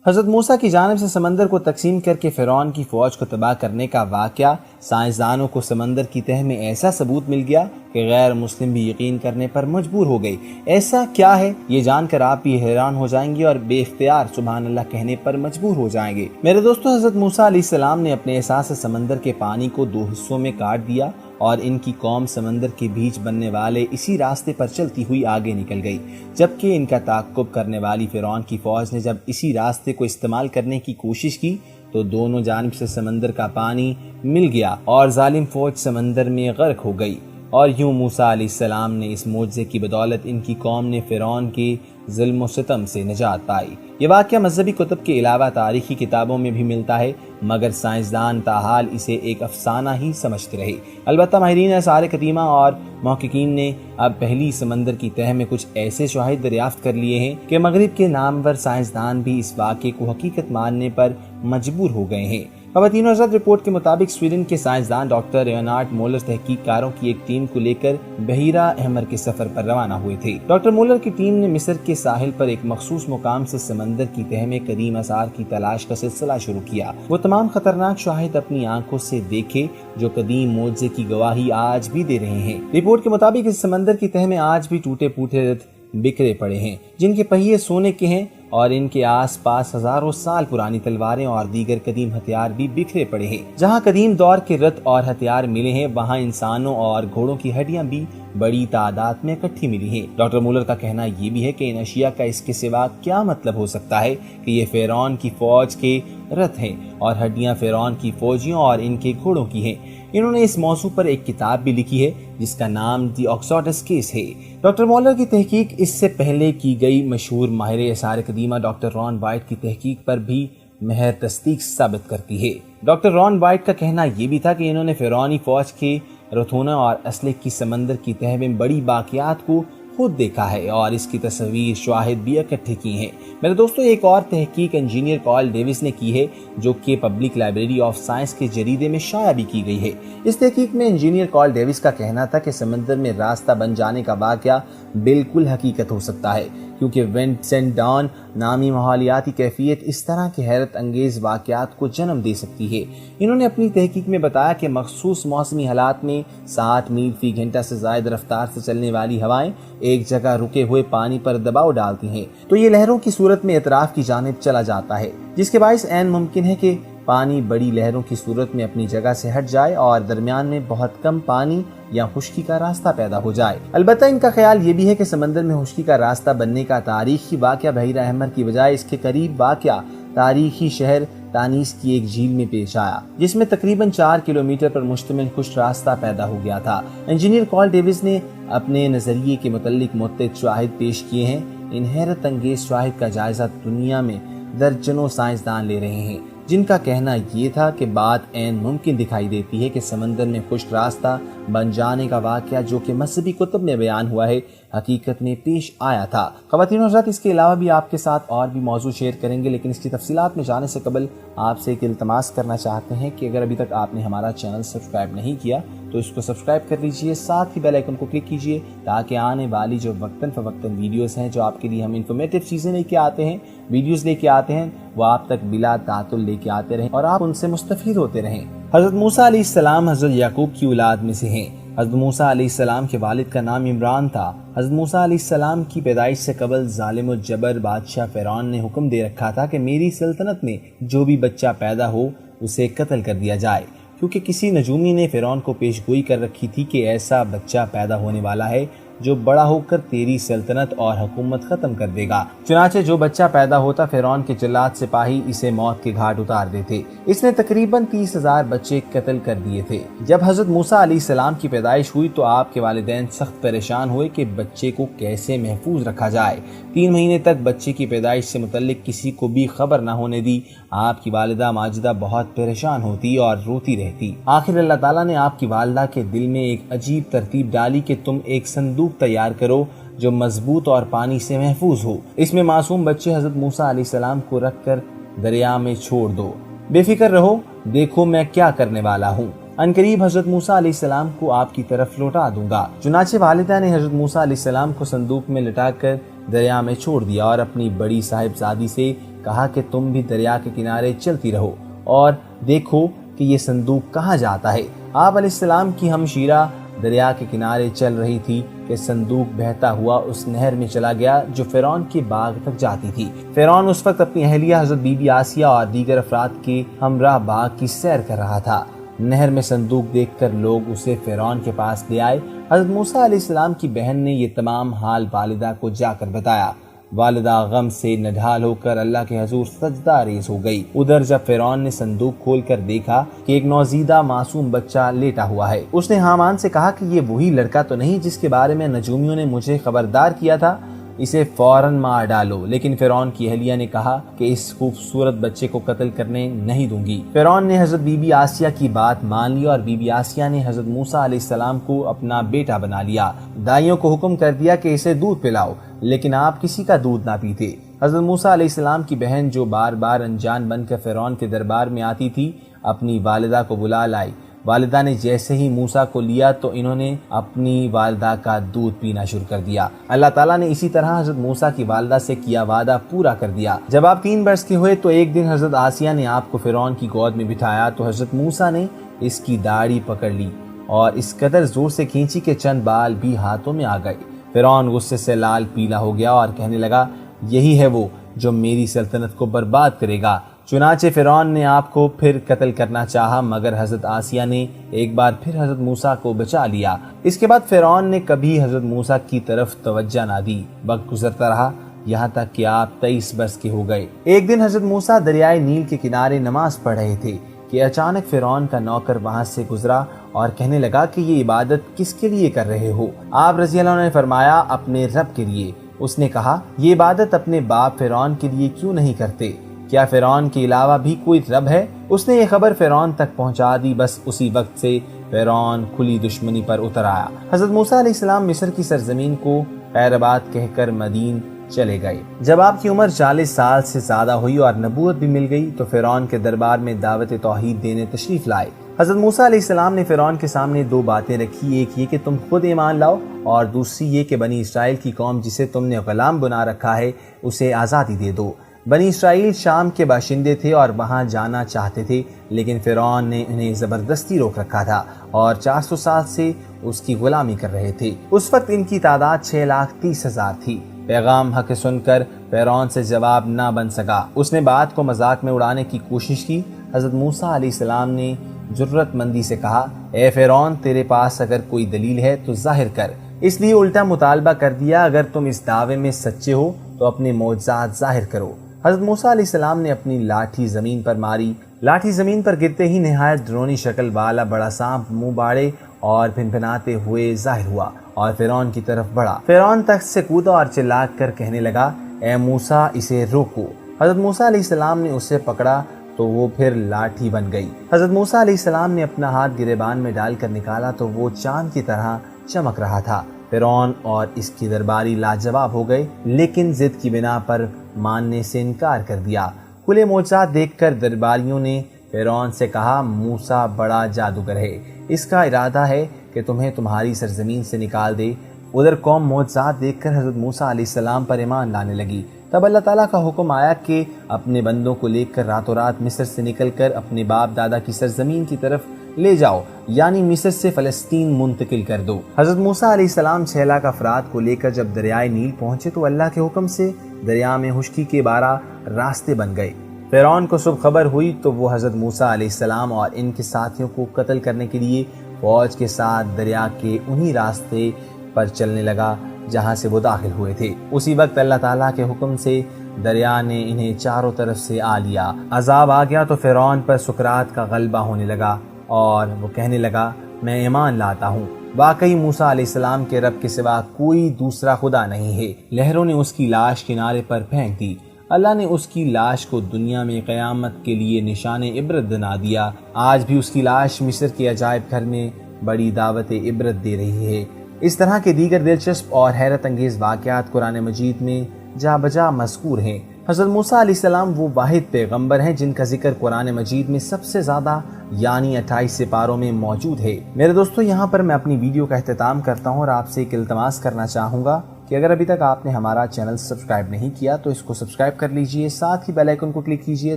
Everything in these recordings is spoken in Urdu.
حضرت موسیٰ کی جانب سے سمندر کو تقسیم کر کے فرعون کی فوج کو تباہ کرنے کا واقعہ سائنسدانوں کو سمندر کی تہہ میں ایسا ثبوت مل گیا کہ غیر مسلم بھی یقین کرنے پر مجبور ہو گئی۔ ایسا کیا ہے یہ جان کر آپ بھی حیران ہو جائیں گے اور بے اختیار سبحان اللہ کہنے پر مجبور ہو جائیں گے۔ میرے دوستو، حضرت موسیٰ علیہ السلام نے اپنے احساس سے سمندر کے پانی کو 2 حصوں میں کاٹ دیا اور ان کی قوم سمندر کے بیچ بننے والے اسی راستے پر چلتی ہوئی آگے نکل گئی، جبکہ ان کا تعاقب کرنے والی فرعون کی فوج نے جب اسی راستے کو استعمال کرنے کی کوشش کی تو دونوں جانب سے سمندر کا پانی مل گیا اور ظالم فوج سمندر میں غرق ہو گئی، اور یوں موسیٰ علیہ السلام نے اس معجزے کی بدولت ان کی قوم نے فرعون کے ظلم و ستم سے نجات پائی۔ یہ واقعہ مذہبی کتب کے علاوہ تاریخی کتابوں میں بھی ملتا ہے، مگر سائنسدان تاحال اسے ایک افسانہ ہی سمجھتے رہے۔ البتہ ماہرین آثار قدیمہ اور محققین نے اب پہلی سمندر کی تہہ میں کچھ ایسے شواہد دریافت کر لیے ہیں کہ مغرب کے نامور سائنسدان بھی اس واقعے کو حقیقت ماننے پر مجبور ہو گئے ہیں۔ خواتین و حضرات، رپورٹ کے مطابق سویڈن کے سائنسدان ڈاکٹر لیونارڈ مولر تحقیق کاروں کی ایک ٹیم کو لے کر بحیرہ احمر کے سفر پر روانہ ہوئے تھے۔ ڈاکٹر مولر کی ٹیم نے مصر کے ساحل پر ایک مخصوص مقام سے سمندر کی تہہ میں قدیم آثار کی تلاش کا سلسلہ شروع کیا۔ وہ تمام خطرناک شواہد اپنی آنکھوں سے دیکھے جو قدیم معجزے کی گواہی آج بھی دے رہے ہیں۔ رپورٹ کے مطابق اس سمندر کی تہہ میں آج بھی ٹوٹے پھوٹے رتھ بکھرے پڑے ہیں جن کے پہیے سونے کے ہیں، اور ان کے آس پاس ہزاروں سال پرانی تلواریں اور دیگر قدیم ہتھیار بھی بکھرے پڑے ہیں۔ جہاں قدیم دور کے رتھ اور ہتھیار ملے ہیں، وہاں انسانوں اور گھوڑوں کی ہڈیاں بھی بڑی تعداد میں اکٹھی ملی ہیں۔ ڈاکٹر مولر کا کہنا یہ بھی ہے کہ ان اشیاء کا اس کے سوا کیا مطلب ہو سکتا ہے کہ یہ فرعون کی فوج کے رتھ ہیں اور ہڈیاں فرعون کی فوجیوں اور ان کے گھوڑوں کی ہیں۔ انہوں نے اس موضوع پر ایک کتاب بھی لکھی ہے جس کا نام دی ایکسوڈس کیس ہے۔ ڈاکٹر مولر کی تحقیق اس سے پہلے کی گئی مشہور ماہر آثار قدیمہ ڈاکٹر ران وائٹ کی تحقیق پر بھی محض تصدیق ثابت کرتی ہے۔ ڈاکٹر ران وائٹ کا کہنا یہ بھی تھا کہ انہوں نے فرعونی فوج کے رتھونوں اور اسلحے کی سمندر کی تہہ میں بڑی باقیات کو خود دیکھا ہے اور اس کی تصویر شواہد بھی اکٹھے کی ہیں۔ میرے دوستو، ایک اور تحقیق انجینئر کارل ڈیوس نے کی ہے جو کہ پبلک لائبریری آف سائنس کے جریدے میں شائع بھی کی گئی ہے۔ اس تحقیق میں انجینئر کارل ڈیوس کا کہنا تھا کہ سمندر میں راستہ بن جانے کا واقعہ بالکل حقیقت ہو سکتا ہے، کیونکہ وینسنٹ ڈان نامی ماحولیاتی کیفیت اس طرح کے حیرت انگیز واقعات کو جنم دے سکتی ہے۔ انہوں نے اپنی تحقیق میں بتایا کہ مخصوص موسمی حالات میں 60 میل فی گھنٹہ سے زائد رفتار سے چلنے والی ہوائیں ایک جگہ رکے ہوئے پانی پر دباؤ ڈالتی ہیں تو یہ لہروں کی صورت میں اطراف کی جانب چلا جاتا ہے، جس کے باعث عین ممکن ہے کہ پانی بڑی لہروں کی صورت میں اپنی جگہ سے ہٹ جائے اور درمیان میں بہت کم پانی یا خشکی کا راستہ پیدا ہو جائے۔ البتہ ان کا خیال یہ بھی ہے کہ سمندر میں خشکی کا راستہ بننے کا تاریخی واقعہ بحیرہ احمر کی بجائے اس کے قریب واقع تاریخی شہر تانیس کی ایک جھیل میں پیش آیا، جس میں تقریباً 4 کلومیٹر پر مشتمل خشک راستہ پیدا ہو گیا تھا۔ انجینئر کارل ڈیوس نے اپنے نظریے کے متعلق متعدد شواہد پیش کیے ہیں۔ ان حیرت انگیز شواہد کا جائزہ دنیا میں درجنوں سائنسدان لے رہے ہیں، جن کا کہنا یہ تھا کہ بات عین ممکن دکھائی دیتی ہے کہ سمندر میں خشک راستہ بن جانے کا واقعہ جو کہ مذہبی کتب میں بیان ہوا ہے حقیقت میں پیش آیا تھا۔ خواتین و حضرات، اس کے علاوہ بھی آپ کے ساتھ اور بھی موضوع شیئر کریں گے، لیکن اس کی تفصیلات میں جانے سے قبل آپ سے ایک التماس کرنا چاہتے ہیں کہ اگر ابھی تک آپ نے ہمارا چینل سبسکرائب نہیں کیا تو اس کو سبسکرائب کر لیجئے، ساتھ ہی بیل آئیکن کو کلک کیجئے تاکہ آنے والی جو وقتاً فوقتاً ویڈیوز ہیں جو آپ کے لیے ہم انفارمیٹیو چیزیں لے کے آتے ہیں، ویڈیوز لے کے آتے ہیں، وہ آپ تک بلا تعطل لے کے آتے رہیں اور آپ ان سے مستفید ہوتے رہیں۔ حضرت موسیٰ علیہ السلام حضرت یعقوب کی اولاد میں سے ہیں۔ حضرت موسیٰ علیہ السلام کے والد کا نام عمران تھا۔ حضرت موسیٰ علیہ السلام کی پیدائش سے قبل ظالم و جبر بادشاہ فرعون نے حکم دے رکھا تھا کہ میری سلطنت میں جو بھی بچہ پیدا ہو اسے قتل کر دیا جائے، کیونکہ کسی نجومی نے فرعون کو پیش گوئی کر رکھی تھی کہ ایسا بچہ پیدا ہونے والا ہے جو بڑا ہو کر تیری سلطنت اور حکومت ختم کر دے گا۔ چنانچہ جو بچہ پیدا ہوتا فرعون کے جلاد سپاہی اسے موت کے گھاٹ اتار دیتے۔ اس نے تقریباً 30,000 بچے قتل کر دیے تھے۔ جب حضرت موسیٰ علیہ السلام کی پیدائش ہوئی تو آپ کے والدین سخت پریشان ہوئے کہ بچے کو کیسے محفوظ رکھا جائے۔ 3 مہینے تک بچے کی پیدائش سے متعلق کسی کو بھی خبر نہ ہونے دی۔ آپ کی والدہ ماجدہ بہت پریشان ہوتی اور روتی رہتی۔ آخر اللہ تعالیٰ نے آپ کی والدہ کے دل میں ایک عجیب ترتیب ڈالی کہ تم ایک صندوق تیار کرو جو مضبوط اور پانی سے محفوظ ہو، اس میں معصوم بچے حضرت موسیٰ علیہ السلام کو رکھ کر دریا میں چھوڑ دو، بے فکر رہو، دیکھو میں کیا کرنے والا ہوں، عنقریب حضرت موسیٰ علیہ السلام کو آپ کی طرف لوٹا دوں گا۔ چنانچہ والدہ نے حضرت موسیٰ علیہ السلام کو صندوق میں لٹا کر دریا میں چھوڑ دیا اور اپنی بڑی صاحبزادی سے کہا کہ تم بھی دریا کے کنارے چلتی رہو اور دیکھو کہ یہ صندوق کہاں جاتا ہے۔ آپ علیہ السلام کی ہمشیرہ دریا کے کنارے چل رہی تھی کہ صندوق بہتا ہوا اس نہر میں چلا گیا جو فرعون کے باغ تک جاتی تھی۔ فرعون اس وقت اپنی اہلیہ حضرت بی بی آسیہ اور دیگر افراد کے ہمراہ باغ کی سیر کر رہا تھا۔ نہر میں صندوق دیکھ کر لوگ اسے فرعون کے پاس لے آئے۔ حضرت موسیٰ علیہ السلام کی بہن نے یہ تمام حال والدہ کو جا کر بتایا۔ والدہ غم سے نڈھال ہو کر اللہ کے حضور سجدہ ریز ہو گئی۔ ادھر جب فرعون نے صندوق کھول کر دیکھا کہ ایک نوزیدہ معصوم بچہ لیٹا ہوا ہے، اس نے حامان سے کہا کہ یہ وہی لڑکا تو نہیں جس کے بارے میں نجومیوں نے مجھے خبردار کیا تھا؟ اسے فوراً مار ڈالو۔ لیکن فرعون کی اہلیہ نے کہا کہ اس خوبصورت بچے کو قتل کرنے نہیں دوں گی۔ فرعون نے حضرت بی بی آسیہ کی بات مان لی اور بی بی آسیہ نے حضرت موسیٰ علیہ السلام کو اپنا بیٹا بنا لیا۔ دائیوں کو حکم کر دیا کہ اسے دودھ پلاؤ، لیکن آپ کسی کا دودھ نہ پیتے۔ حضرت موسیٰ علیہ السلام کی بہن جو بار بار انجان بن کر فرعون کے دربار میں آتی تھی، اپنی والدہ کو بلا لائی۔ والدہ نے جیسے ہی موسیٰ کو لیا تو انہوں نے اپنی والدہ کا دودھ پینا شروع کر دیا۔ اللہ تعالیٰ نے اسی طرح حضرت موسیٰ کی والدہ سے کیا وعدہ پورا کر دیا۔ جب آپ 3 برس کے ہوئے تو ایک دن حضرت آسیہ نے آپ کو فرعون کی گود میں بٹھایا تو حضرت موسیٰ نے اس کی داڑھی پکڑ لی اور اس قدر زور سے کھینچی کہ چند بال بھی ہاتھوں میں آ گئے۔ فرعون غصے سے لال پیلا ہو گیا اور کہنے لگا، یہی ہے وہ جو میری سلطنت کو برباد کرے گا۔ چنانچہ فرعون نے آپ کو پھر قتل کرنا چاہا، مگر حضرت آسیہ نے ایک بار پھر حضرت موسیٰ کو بچا لیا۔ اس کے بعد فرعون نے کبھی حضرت موسیٰ کی طرف توجہ نہ دی۔ وقت گزرتا رہا یہاں تک کہ آپ 23 برس کے ہو گئے۔ ایک دن حضرت موسیٰ دریائے نیل کے کنارے نماز پڑھ رہے تھے کہ اچانک فرعون کا نوکر وہاں سے گزرا اور کہنے لگا کہ یہ عبادت کس کے لیے کر رہے ہو؟ آپ رضی اللہ عنہ نے فرمایا، اپنے رب کے لیے۔ اس نے کہا، یہ عبادت اپنے باپ فرعون کے لیے کیوں نہیں کرتے؟ کیا فرعون کے علاوہ بھی کوئی رب ہے؟ اس نے یہ خبر فرعون تک پہنچا دی۔ بس اسی وقت سے فرعون کھلی دشمنی پر اتر آیا۔ حضرت موسیٰ علیہ السلام مصر کی سرزمین کو خیر آباد کہہ کر مدین چلے گئے۔ جب آپ کی عمر 40 سال سے زیادہ ہوئی اور نبوت بھی مل گئی تو فرعون کے دربار میں دعوت توحید دینے تشریف لائے۔ حضرت موسیٰ علیہ السلام نے فرعون کے سامنے 2 باتیں رکھی، ایک یہ کہ تم خود ایمان لاؤ اور دوسری یہ کہ بنی اسرائیل کی قوم جسے تم نے غلام بنا رکھا ہے اسے آزادی دے دو۔ بنی اسرائیل شام کے باشندے تھے اور وہاں جانا چاہتے تھے، لیکن فرعون نے انہیں زبردستی روک رکھا تھا اور 400 سال سے اس کی غلامی کر رہے تھے۔ اس وقت ان کی تعداد 6,30,000 تھی۔ پیغام حق سن کر فرعون سے جواب نہ بن سکا۔ اس نے بات کو مذاق میں اڑانے کی کوشش کی۔ حضرت موسیٰ علیہ السلام نے جرت مندی سے کہا، اے فرعون، تیرے پاس اگر کوئی دلیل ہے تو ظاہر کر۔ اس لیے الٹا مطالبہ کر دیا، اگر تم اس دعوے میں سچے ہو تو اپنے معجزات ظاہر کرو۔ حضرت موسیٰ علیہ السلام نے اپنی لاٹھی زمین پر ماری۔ لاٹھی زمین پر گرتے ہی نہایت ڈرونی شکل والا بڑا سانپ منہ باڑے اور بھنبھناتے ہوئے ظاہر ہوا اور فرعون کی طرف بڑھا۔ فرعون تخت سے کودا اور چلا کر کہنے لگا، اے موسیٰ، اسے روکو۔ حضرت موسیٰ علیہ السلام نے اسے پکڑا تو وہ پھر لاٹھی بن گئی۔ حضرت موسیٰ علیہ السلام نے اپنا ہاتھ گریبان میں ڈال کر نکالا تو وہ چاند کی طرح چمک رہا تھا۔ فرعون اور اس کی درباری لاجواب ہو گئے، لیکن ضد کی بنا پر ماننے سے انکار کر دیا۔ کھلے معجزات دیکھ کر درباریوں نے فرعون سے کہا، موسیٰ بڑا جادوگر ہے، اس کا ارادہ ہے کہ تمہیں تمہاری سرزمین سے نکال دے۔ ادھر قوم معجزات دیکھ کر حضرت موسیٰ علیہ السلام پر ایمان لانے لگی۔ تب اللہ تعالیٰ کا حکم آیا کہ اپنے بندوں کو لے کر راتوں رات مصر سے نکل کر اپنے باپ دادا کی سرزمین کی طرف لے جاؤ، یعنی مصر سے فلسطین منتقل کر دو۔ حضرت موسیٰ علیہ السلام 6 لاکھ افراد کو لے کر جب دریائے نیل پہنچے تو اللہ کے حکم سے دریا میں خشکی کے 12 راستے بن گئے۔ فرعون کو صبح خبر ہوئی تو وہ حضرت موسیٰ علیہ السلام اور ان کے ساتھیوں کو قتل کرنے کے لیے فوج کے ساتھ دریا کے انہی راستے پر چلنے لگا جہاں سے وہ داخل ہوئے تھے۔ اسی وقت اللہ تعالیٰ کے حکم سے دریا نے انہیں چاروں طرف سے آ لیا۔ عذاب آ گیا تو فرعون پر سکرات کا غلبہ ہونے لگا اور وہ کہنے لگا، میں ایمان لاتا ہوں، واقعی موسیٰ علیہ السلام کے رب کے سوا کوئی دوسرا خدا نہیں ہے۔ لہروں نے اس کی لاش کنارے پر پھینک دی۔ اللہ نے اس کی لاش کو دنیا میں قیامت کے لیے نشان عبرت بنا دیا۔ آج بھی اس کی لاش مصر کے عجائب گھر میں بڑی دعوت عبرت دے رہی ہے۔ اس طرح کے دیگر دلچسپ اور حیرت انگیز واقعات قرآن مجید میں جا بجا مذکور ہیں۔ حضرت موسیٰ علیہ السلام وہ واحد پیغمبر ہیں جن کا ذکر قرآن مجید میں سب سے زیادہ یعنی 28 سپاروں میں موجود ہے۔ میرے دوستو، یہاں پر میں اپنی ویڈیو کا اختتام کرتا ہوں اور آپ سے ایک التماس کرنا چاہوں گا کہ کہ اگر ابھی تک آپ نے ہمارا چینل سبسکرائب نہیں کیا تو اس کو سبسکرائب کر لیجئے، ساتھ ہی بیل آئیکن کو کلک کیجئے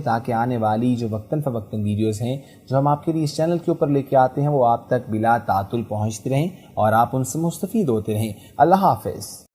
تاکہ آنے والی جو وقتاً فوقتاً ویڈیوز ہیں جو ہم آپ کے لیے اس چینل کے اوپر لے کے آتے ہیں وہ آپ تک بلا تعطل پہنچتی رہیں اور آپ ان سے مستفید ہوتے رہیں۔ اللہ حافظ۔